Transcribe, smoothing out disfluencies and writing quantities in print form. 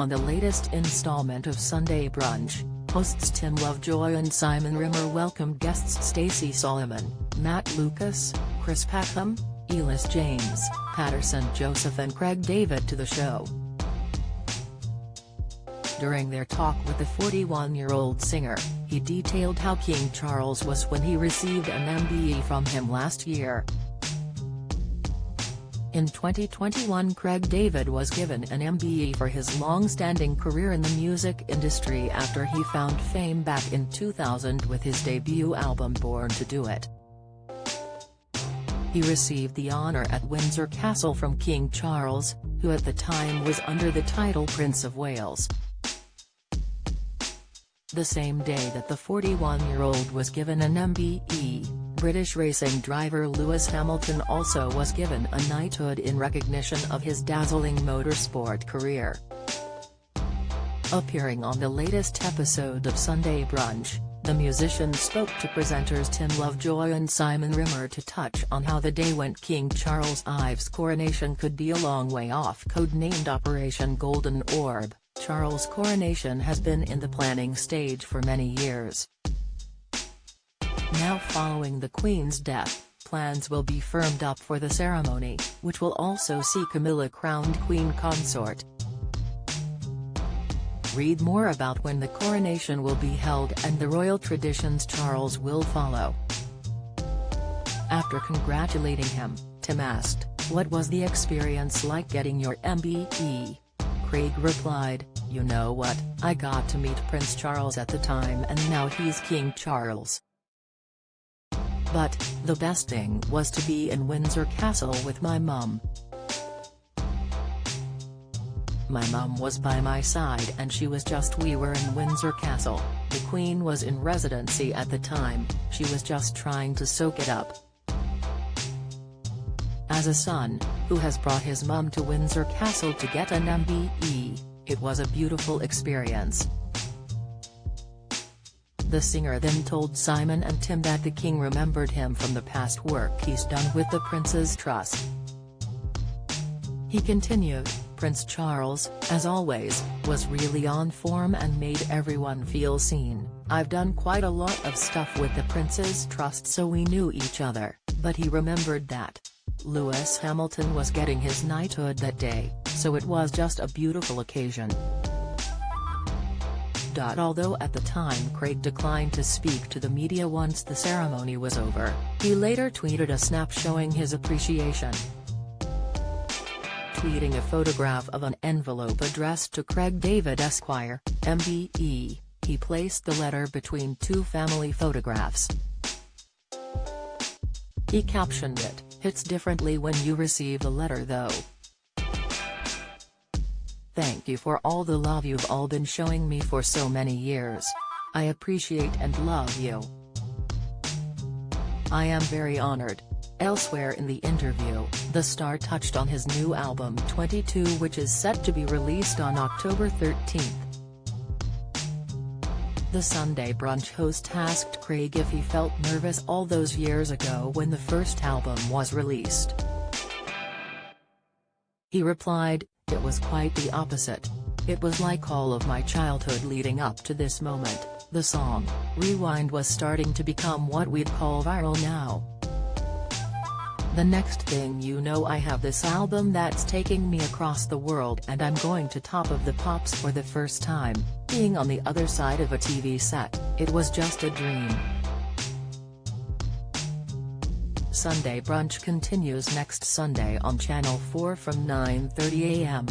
On the latest installment of Sunday Brunch, hosts Tim Lovejoy and Simon Rimmer welcomed guests Stacey Solomon, Matt Lucas, Chris Packham, Elis James, Patterson Joseph and Craig David to the show. During their talk with the 41-year-old singer, he detailed how King Charles was when he received an MBE from him last year. In 2021, Craig David was given an MBE for his long-standing career in the music industry after he found fame back in 2000 with his debut album Born to Do It. He received the honor at Windsor Castle from King Charles, who at the time was under the title Prince of Wales. The same day that the 41-year-old was given an MBE, British racing driver Lewis Hamilton also was given a knighthood in recognition of his dazzling motorsport career. Appearing on the latest episode of Sunday Brunch, the musician spoke to presenters Tim Lovejoy and Simon Rimmer to touch on how the day went King Charles Ives' coronation could be a long way off. Codenamed Operation Golden Orb, Charles' coronation has been in the planning stage for many years. Now following the Queen's death, plans will be firmed up for the ceremony, which will also see Camilla crowned Queen Consort. Read more about when the coronation will be held and the royal traditions Charles will follow. After congratulating him, Tim asked, "What was the experience like getting your MBE?" Craig replied, "You know what, I got to meet Prince Charles at the time and now he's King Charles. But, the best thing was to be in Windsor Castle with my mum. My mum was by my side and we were in Windsor Castle, the Queen was in residency at the time, she was just trying to soak it up." As a son, who has brought his mum to Windsor Castle to get an MBE, it was a beautiful experience. The singer then told Simon and Tim that the King remembered him from the past work he's done with the Prince's Trust. He continued, "Prince Charles, as always, was really on form and made everyone feel seen. I've done quite a lot of stuff with the Prince's Trust so we knew each other, but he remembered that. Lewis Hamilton was getting his knighthood that day, so it was just a beautiful occasion." Although at the time Craig declined to speak to the media once the ceremony was over, he later tweeted a snap showing his appreciation. Tweeting a photograph of an envelope addressed to Craig David Esquire, MBE, he placed the letter between two family photographs. He captioned it, "Hits differently when you receive the letter though. Thank you for all the love you've all been showing me for so many years. I appreciate and love you. I am very honored." Elsewhere in the interview, the star touched on his new album 22, which is set to be released on October 13th. The Sunday Brunch host asked Craig if he felt nervous all those years ago when the first album was released. He replied, "It was quite the opposite. It was like all of my childhood leading up to this moment." The song, Rewind, was starting to become what we'd call viral now. "The next thing you know I have this album that's taking me across the world and I'm going to Top of the Pops for the first time, being on the other side of a TV set, it was just a dream." Sunday Brunch continues next Sunday on Channel 4 from 9:30 a.m.